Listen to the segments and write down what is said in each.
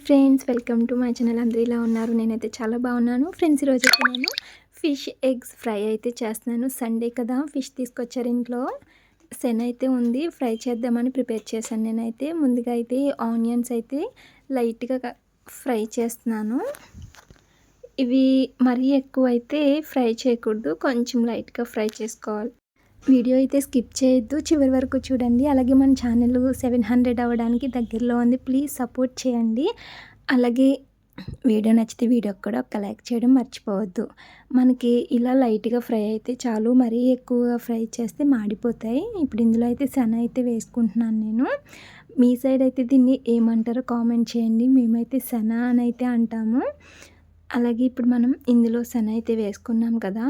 Friends, welcome to my channel. అందరూ ఇలా ఉన్నారు? నేనైతే చాలా బాగున్నాను ఫ్రెండ్స్. ఈరోజు అయితే నేను ఫిష్ ఎగ్స్ ఫ్రై అయితే చేస్తున్నాను. సండే కదా, ఫిష్ తీసుకొచ్చారు ఇంట్లో. సెన్ అయితే ఉంది, ఫ్రై చేద్దామని ప్రిపేర్ చేశాను. నేనైతే ముందుగా అయితే ఆనియన్స్ అయితే లైట్గా ఫ్రై చేస్తున్నాను. ఇవి మరీ ఎక్కువ అయితే ఫ్రై చేయకూడదు, కొంచెం లైట్గా ఫ్రై చేసుకోవాలి. వీడియో అయితే స్కిప్ చేయొద్దు, చివరి వరకు చూడండి. అలాగే మన ఛానల్ 700 అవ్వడానికి దగ్గరలో ఉంది, ప్లీజ్ సపోర్ట్ చేయండి. అలాగే వీడియో నచ్చితే వీడియోకి కూడా ఒక లైక్ చేయడం మర్చిపోవద్దు. మనకి ఇలా లైట్గా ఫ్రై అయితే చాలు, మరీ ఎక్కువగా ఫ్రై చేస్తే మాడిపోతాయి. ఇప్పుడు ఇందులో అయితే శన అయితే వేసుకుంటున్నాను నేను. మీ సైడ్ అయితే దీన్ని ఏమంటారో కామెంట్ చేయండి. మేమైతే శన అని అయితే అంటాము. అలాగే ఇప్పుడు మనం ఇందులో శన అయితే వేసుకున్నాం కదా,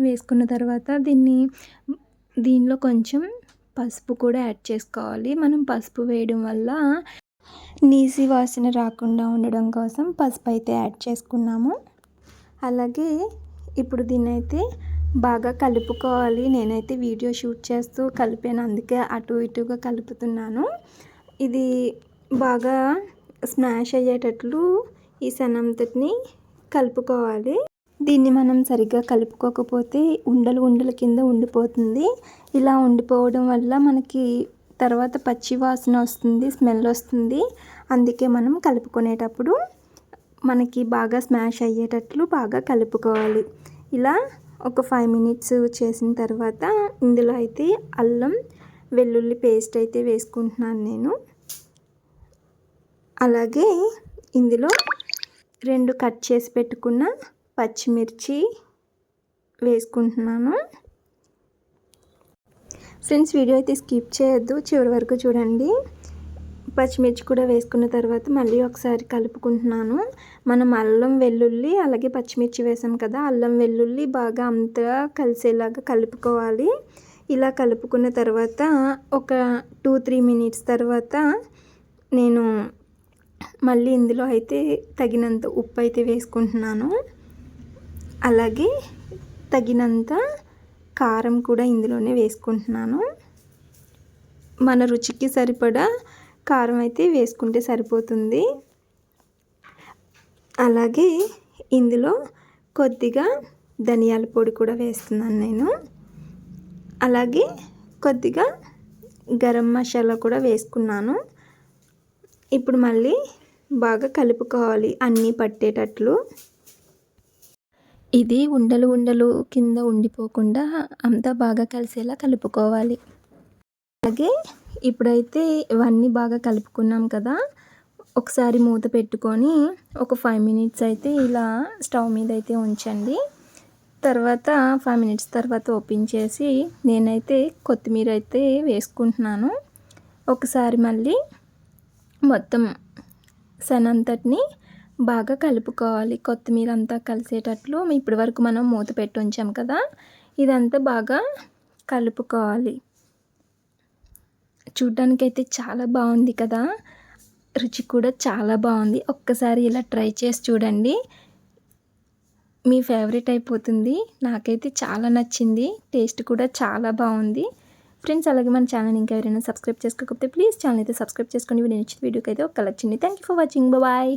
వేసుకున్న తర్వాత దీనిలో కొంచెం పసుపు కూడా యాడ్ చేసుకోవాలి. మనం పసుపు వేయడం వల్ల నీసి వాసన రాకుండా ఉండడం కోసం పసుపు అయితే యాడ్ చేసుకున్నాము. అలాగే ఇప్పుడు దీన్ని అయితే బాగా కలుపుకోవాలి. నేనైతే వీడియో షూట్ చేస్తూ కలిపాను, అందుకే అటు ఇటుగా కలుపుతున్నాను. ఇది బాగా స్మాష్ అయ్యేటట్లు ఈ సన్నంతటిని కలుపుకోవాలి. దీన్ని మనం సరిగ్గా కలుపుకోకపోతే ఉండలు కింద ఉండిపోతుంది. ఇలా ఉండిపోవడం వల్ల మనకి తర్వాత పచ్చి వాసన వస్తుంది, స్మెల్ వస్తుంది. అందుకే మనం కలుపుకునేటప్పుడు మనకి బాగా స్మాష్ అయ్యేటట్లు బాగా కలుపుకోవాలి. ఇలా ఒక 5 మినిట్స్ చేసిన తర్వాత ఇందులో అయితే అల్లం వెల్లుల్లి పేస్ట్ అయితే వేసుకుంటున్నాను నేను. అలాగే ఇందులో 2 కట్ చేసి పెట్టుకున్న పచ్చిమిర్చి వేసుకుంటున్నాను. ఫ్రెండ్స్, వీడియో అయితే స్కిప్ చేయొద్దు, చివరి వరకు చూడండి. పచ్చిమిర్చి కూడా వేసుకున్న తర్వాత మళ్ళీ ఒకసారి కలుపుకుంటున్నాను. మనం అల్లం వెల్లుల్లి అలాగే పచ్చిమిర్చి వేసాం కదా, అల్లం వెల్లుల్లి బాగా అంతా కలిసేలాగా కలుపుకోవాలి. ఇలా కలుపుకున్న తర్వాత ఒక 2-3 మినిట్స్ తర్వాత నేను మళ్ళీ ఇందులో అయితే తగినంత ఉప్పు అయితే వేసుకుంటున్నాను. అలాగే తగినంత కారం కూడా ఇందులోనే వేసుకుంటున్నాను. మన రుచికి సరిపడా కారం అయితే వేసుకుంటే సరిపోతుంది. అలాగే ఇందులో కొద్దిగా ధనియాల పొడి కూడా వేస్తున్నాను నేను. అలాగే కొద్దిగా గరం మసాలా కూడా వేసుకున్నాను. ఇప్పుడు మళ్ళీ బాగా కలుపుకోవాలి అన్నీ పట్టేటట్లు. ఇది ఉండలు కింద ఉండిపోకుండా అంతా బాగా కలిసేలా కలుపుకోవాలి. అలాగే ఇప్పుడైతే ఇవన్నీ బాగా కలుపుకున్నాం కదా, ఒకసారి మూత పెట్టుకొని ఒక 5 మినిట్స్ అయితే ఇలా స్టవ్ మీద అయితే ఉంచండి. తర్వాత 5 మినిట్స్ తర్వాత ఓపెన్ చేసి నేనైతే కొత్తిమీర అయితే వేసుకుంటున్నాను. ఒకసారి మళ్ళీ మొత్తం సనంతటిని బాగా కలుపుకోవాలి, కొత్తిమీర అంతా కలిసేటట్లు. ఇప్పటి వరకు మనం మూత పెట్టి ఉంచాం కదా, ఇదంతా బాగా కలుపుకోవాలి. చూడ్డానికైతే చాలా బాగుంది కదా, రుచి కూడా చాలా బాగుంది. ఒక్కసారి ఇలా ట్రై చేసి చూడండి, మీ ఫేవరెట్ అయిపోతుంది. నాకైతే చాలా నచ్చింది, టేస్ట్ కూడా చాలా బాగుంది ఫ్రెండ్స్. అలాగే మన ఛానల్ ఇంకా ఎవరైనా సబ్స్క్రైబ్ చేసుకోకపోతే ప్లీజ్ ఛానల్ అయితే సబ్స్క్రైబ్ చేసుకోండి. వీడియో నచ్చిన వీడియోకి అయితే ఒక లైక్ చేయండి. Thank you for watching, bye.